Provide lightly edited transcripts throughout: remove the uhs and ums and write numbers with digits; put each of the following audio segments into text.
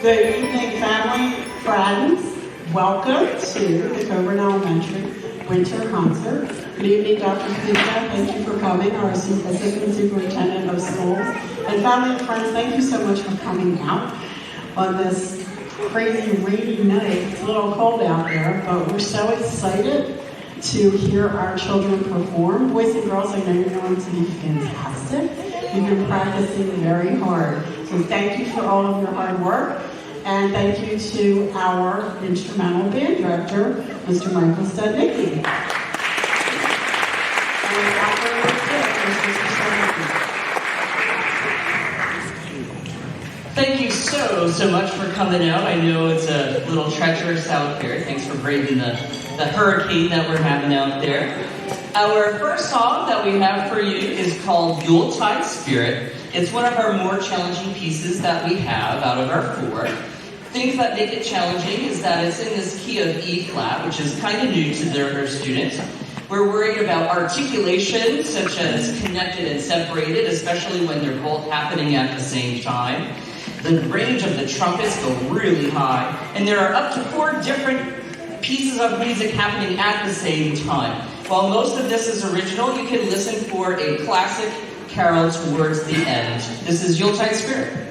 Good evening, family, friends. Welcome to the Coebourn Elementary Winter Concert. Good evening, Dr. Pizza. Thank you for coming, our Assistant Superintendent of Schools. And family and friends, thank you so much for coming out on this crazy rainy night. It's a little cold out there, but we're so excited to hear our children perform. Boys and girls, I know you're going to be fantastic. You've been practicing very hard. So thank you for all of your hard work. And thank you to our instrumental band director, Mr. Michael Studnicki. And operator Mr. Studnicki. Thank you so much for coming out. I know it's a little treacherous out there. Thanks for braving the hurricane that we're having out there. Our first song that we have for you is called Yuletide Spirit. It's one of our more challenging pieces that we have out of our 4. Things that make it challenging is that it's in this key of E flat, which is kind of new to their students. We're worried about articulation, such as connected and separated, especially when they're both happening at the same time. The range of the trumpets go really high, and there are up to 4 different pieces of music happening at the same time. While most of this is original, you can listen for a classic carol towards the end. This is Yuletide Spirit.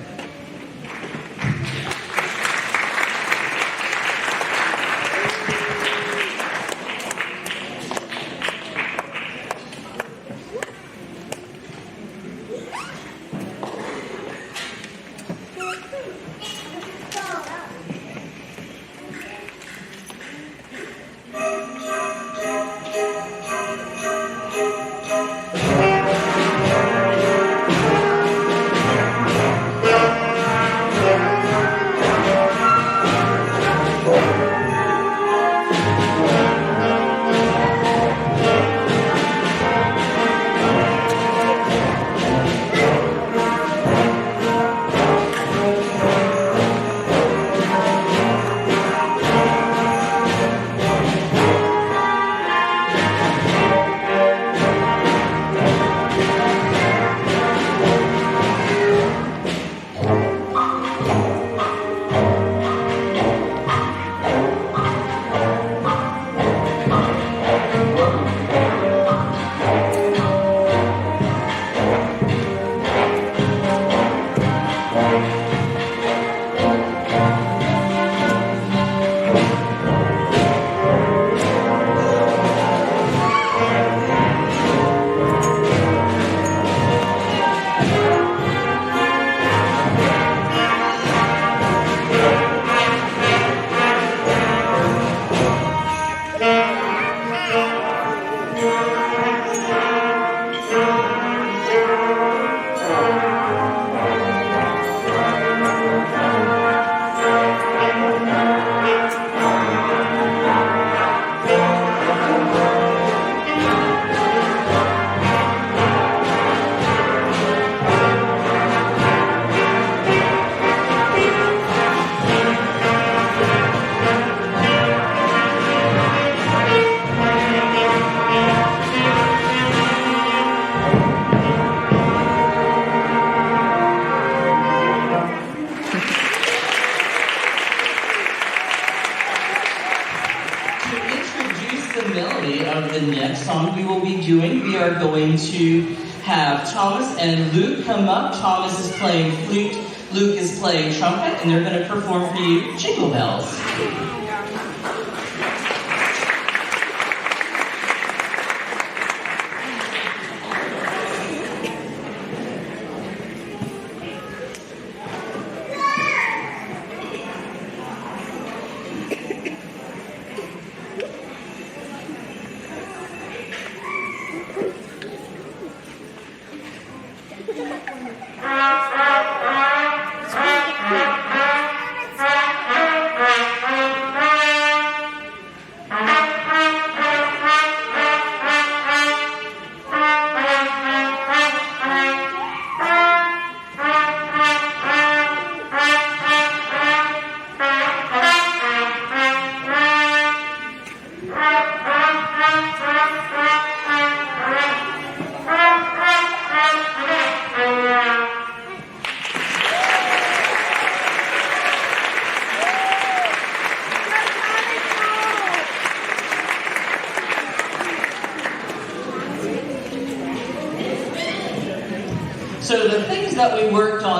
Going to have Thomas and Luke come up. Thomas is playing flute, Luke is playing trumpet, and they're going to perform for you Jingle Bells.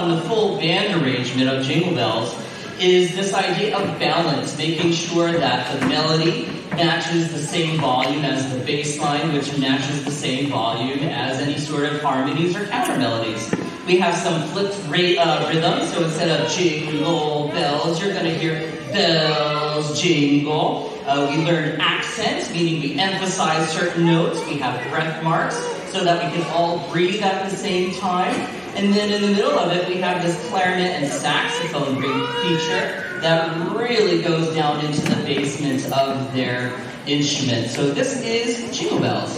on the full band arrangement of Jingle Bells is this idea of balance, making sure that the melody matches the same volume as the bass line, which matches the same volume as any sort of harmonies or counter melodies. We have some flipped rhythms, so instead of jingle bells, you're going to hear bells jingle. We learn accents, meaning we emphasize certain notes. We have breath marks so that we can all breathe at the same time. And then in the middle of it, we have this clarinet and saxophone feature that really goes down into the basement of their instrument. So this is Jingle Bells.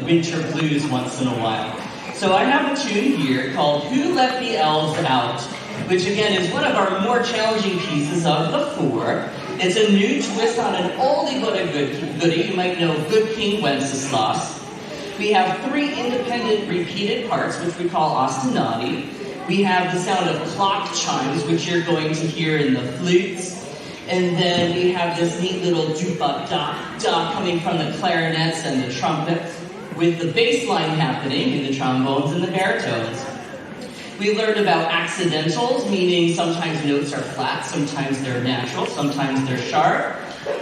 Winter blues once in a while. So I have a tune here called Who Let the Elves Out, which again is one of our more challenging pieces of the four. It's a new twist on an oldie but a goodie. You might know Good King Wenceslas. We have 3 independent repeated parts, which we call ostinati. We have the sound of clock chimes, which you're going to hear in the flutes. And then we have this neat little doop-da-da coming from the clarinets and the trumpets, with the bass line happening in the trombones and the baritones. We learned about accidentals, meaning sometimes notes are flat, sometimes they're natural, sometimes they're sharp.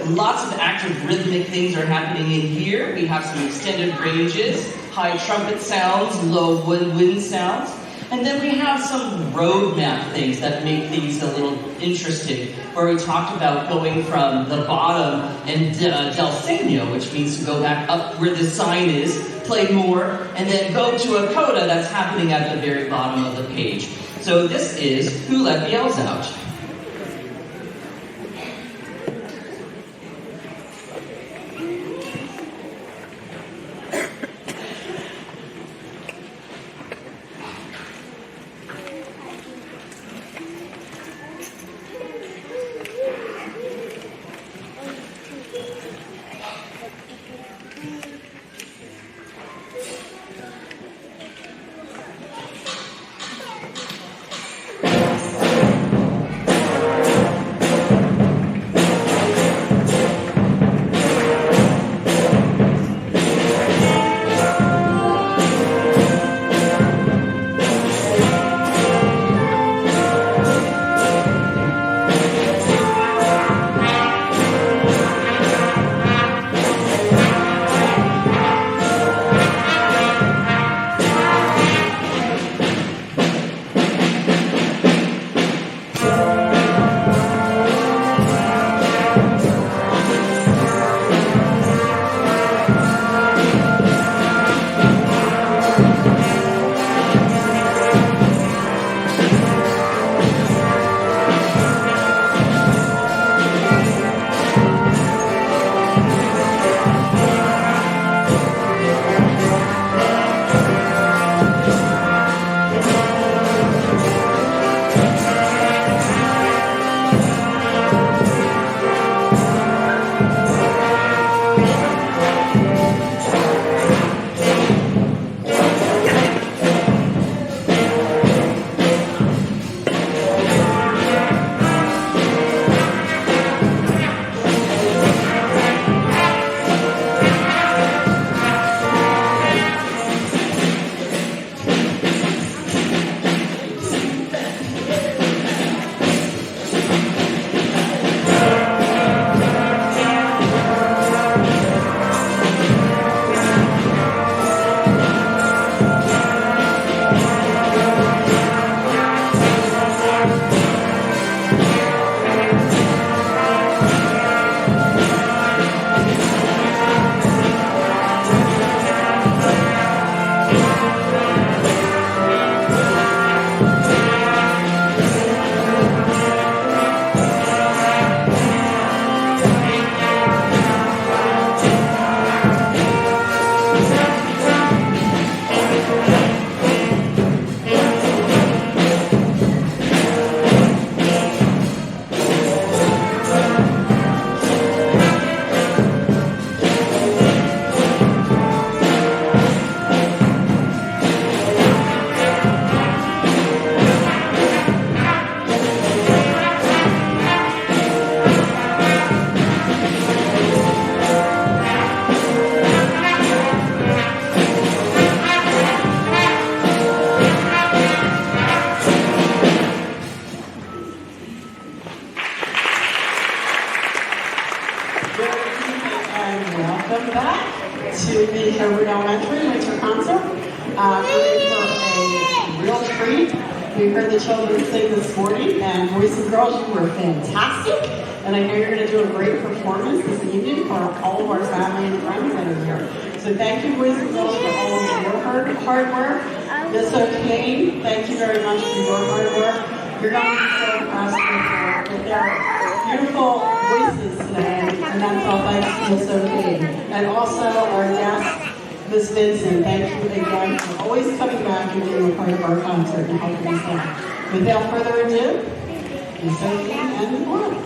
Lots of active rhythmic things are happening in here. We have some extended ranges, high trumpet sounds, low wind sounds. And then we have some roadmap things that make things a little interesting, where we talked about going from the bottom and del segno, which means to go back up where the sign is, play more, and then go to a coda that's happening at the very bottom of the page. So this is Who Let the Elves Out? the Coebourn Elementary winter concert. We're in for a real treat. We heard the children sing this morning, and boys and girls, you were fantastic. And I know you're going to do a great performance this evening for all of our family and friends that are here. So thank you, boys and girls, for all of your hard work. Miss O'Kane, thank you very much for your hard work. You're going to be so impressed with their beautiful voices today, and that's all thanks to Miss O'Kane. And also our guest, Miss Vincent, thank you again for always coming back and being a part of our concert and helping us out. Without further ado, Miss O'Kane and the board.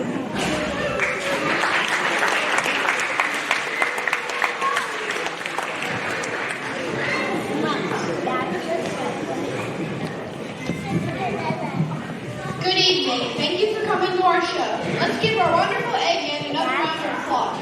Good evening. Thank you for coming to our show. Let's give our wonderful Eggman another round of applause.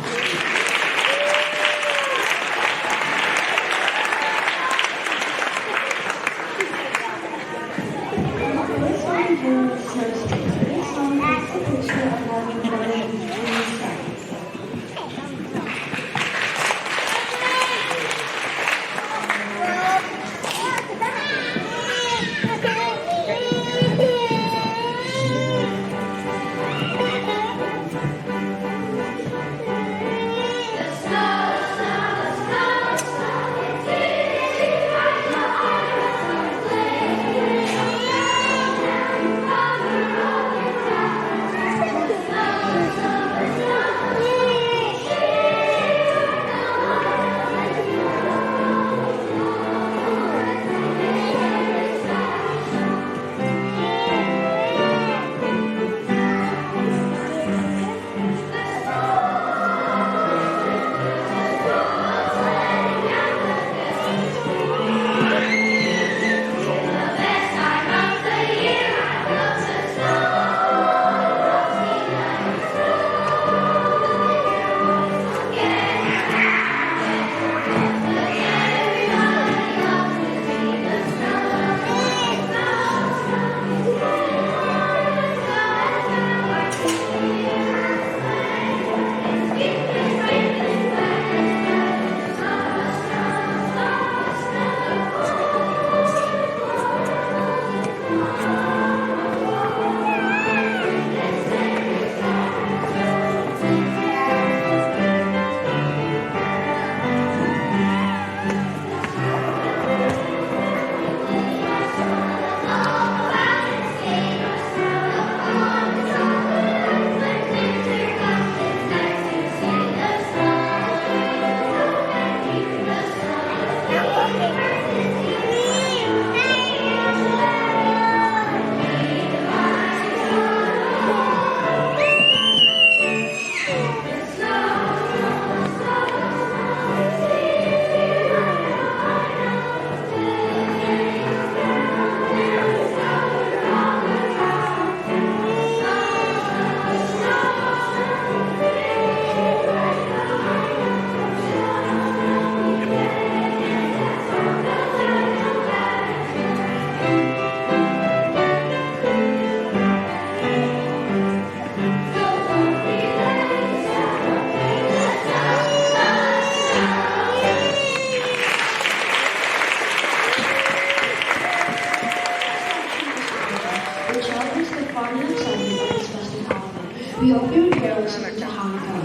We hope you enjoy listening to Hanukkah.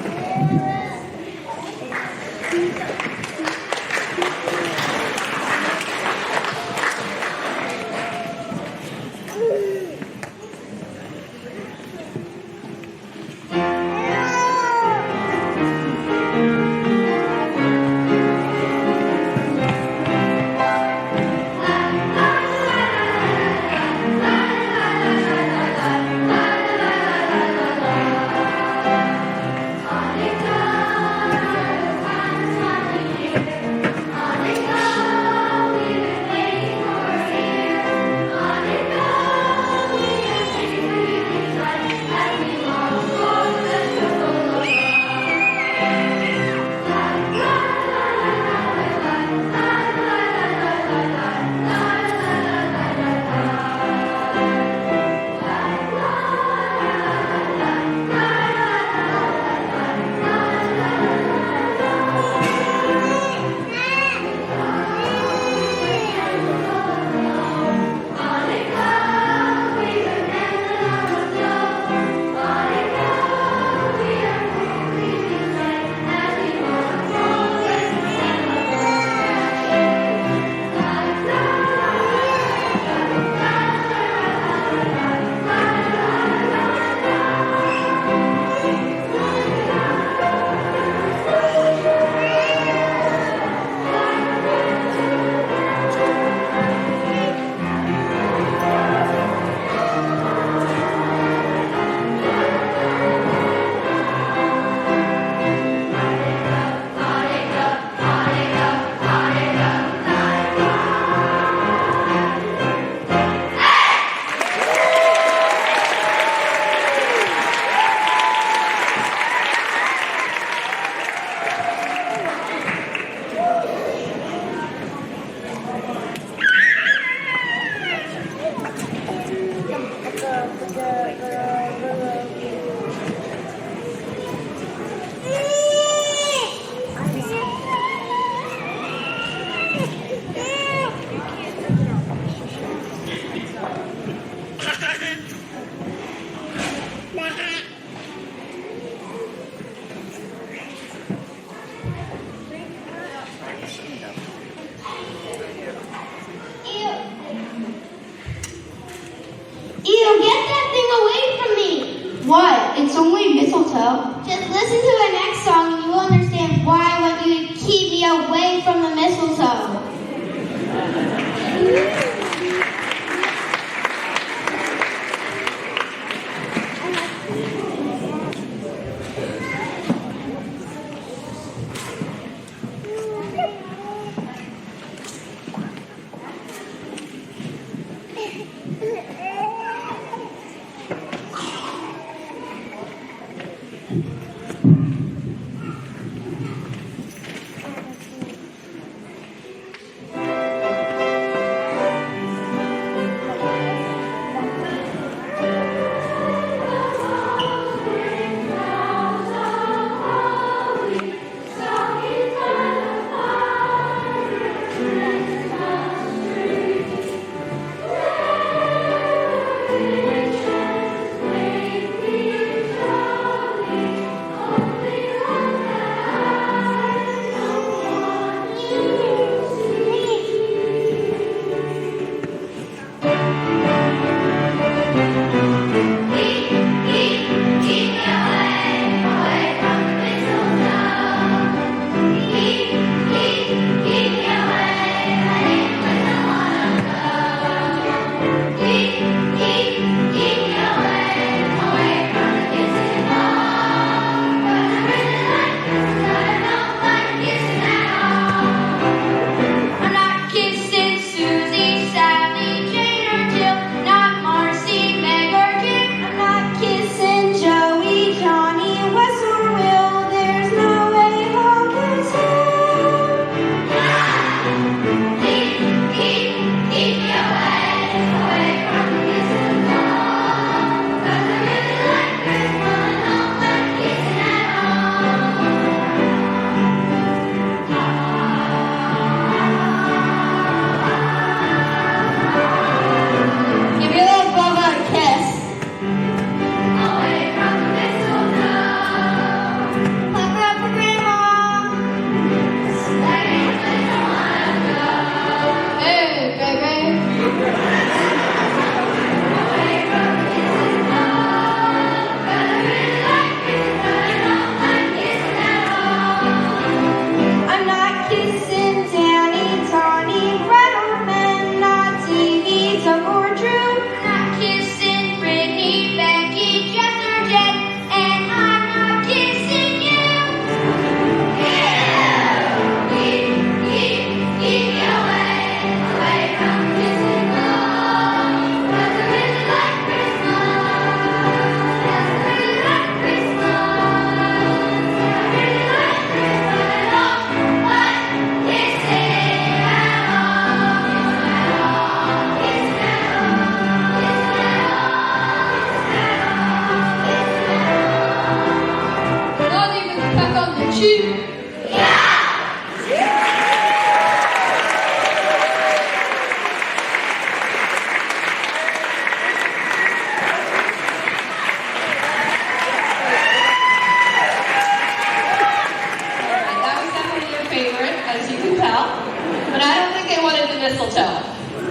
it's only mistletoe. Just listen to the next song and you will understand why I want you to keep me away from the mistletoe.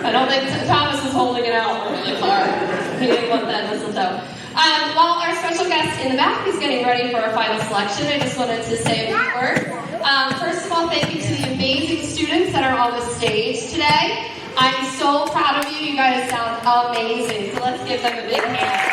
I don't think Thomas was holding it out really far. He didn't want that mistletoe. While our special guest in the back is getting ready for our final selection, I just wanted to say a few words. First of all, thank you to the amazing students that are on the stage today. I'm so proud of you. You guys sound amazing. So let's give them a big hand.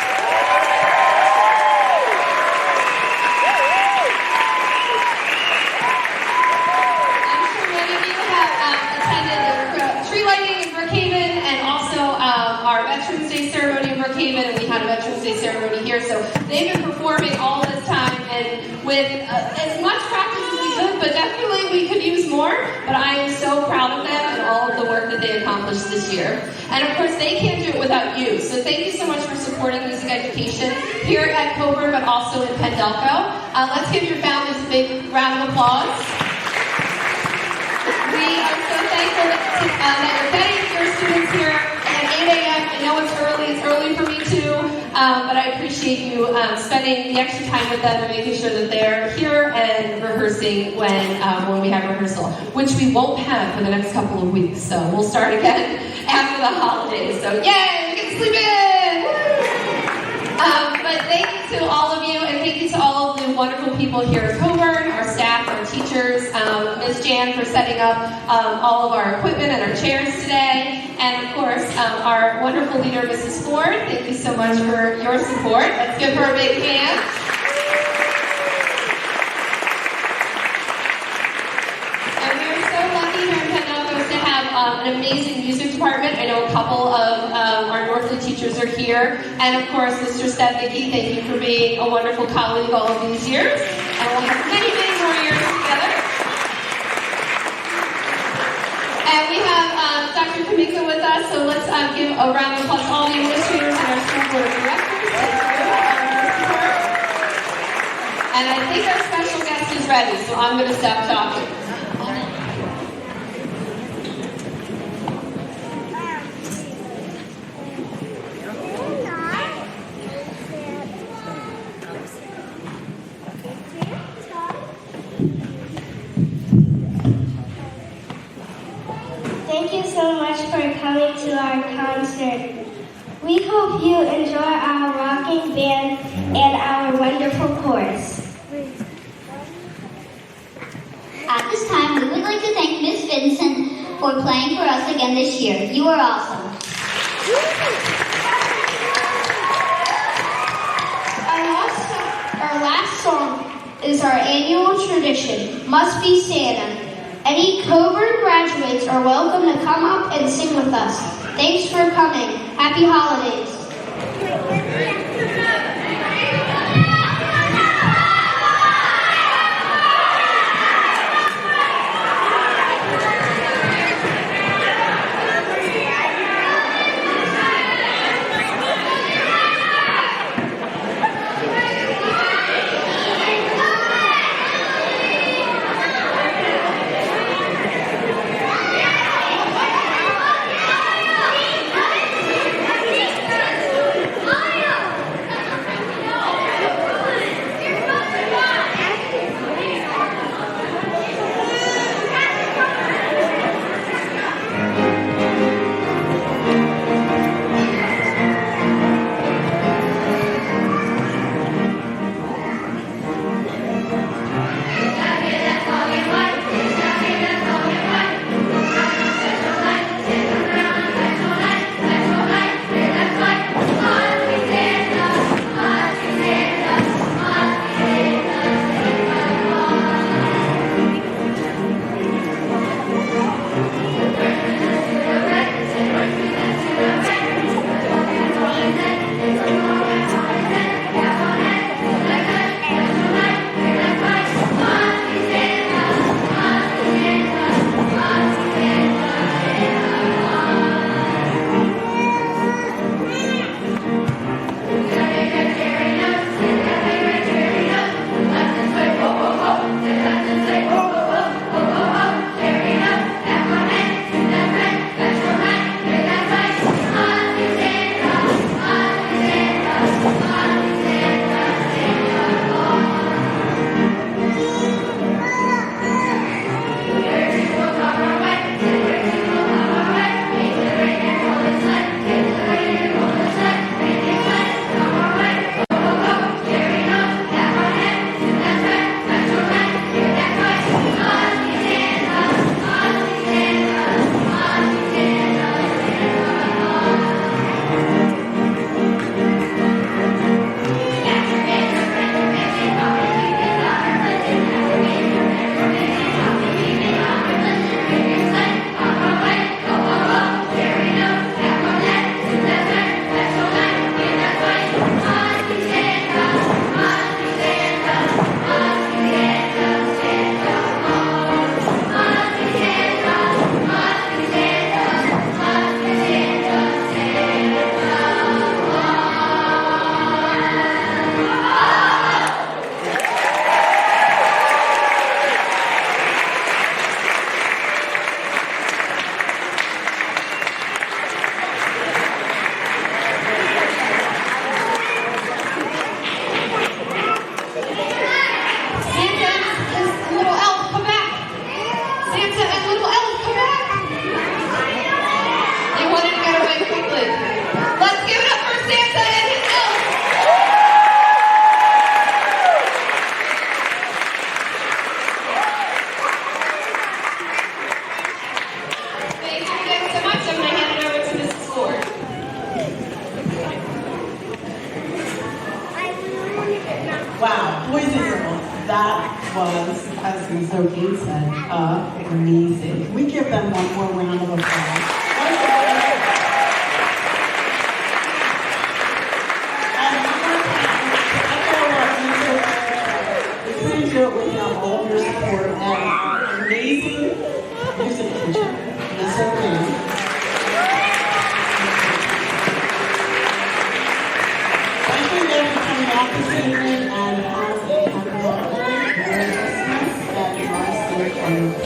Our Veterans Day ceremony in Brookhaven, and we had a Veterans Day ceremony here, so they've been performing all this time, and with as much practice as we could, but definitely we could use more, but I am so proud of them and all of the work that they accomplished this year. And of course, they can't do it without you, so thank you so much for supporting music education here at Coebourn, but also in Pendelco. Let's give your families a big round of applause. We are so thankful that you're getting your students here at 8 a.m. I know it's early for me too, but I appreciate you spending the extra time with them and making sure that they're here and rehearsing when we have rehearsal, which we won't have for the next couple of weeks. So we'll start again after the holidays. So yay, we get to sleep in! But thank you to all of you. wonderful people here at Coebourn, our staff, our teachers, Ms. Jan for setting up all of our equipment and our chairs today, and of course, our wonderful leader, Mrs. Ford. Thank you so much for your support. Let's give her a big hand. And we are so lucky here in Penocos to have an amazing music department. I know a couple of our Northland teachers are here. And of course, Mr. Stednicki, thank you for being a wonderful colleague all of these years. And we'll have many, many more years together. And we have Dr. Kamika with us, so let's give a round of applause to all the administrators and our school board of directors. Thank you for your support. And I think our special guest is ready, so I'm going to stop talking. Thank you so much for coming to our concert. We hope you enjoy our rocking band and our wonderful chorus. At this time, we would like to thank Ms. Vincent for playing for us again this year. You are awesome. Our last song is our annual tradition, Must Be Santa. Any Coebourn graduates are welcome to come up and sing with us. Thanks for coming. Happy holidays. was, as Ms. O'Keefe said, amazing. Can we give them one more round of applause? Please do it with all of your support and our amazing music teacher, Ms. O'Keefe. Thank you again for coming out this evening and have a Merry Christmas and drive safe on your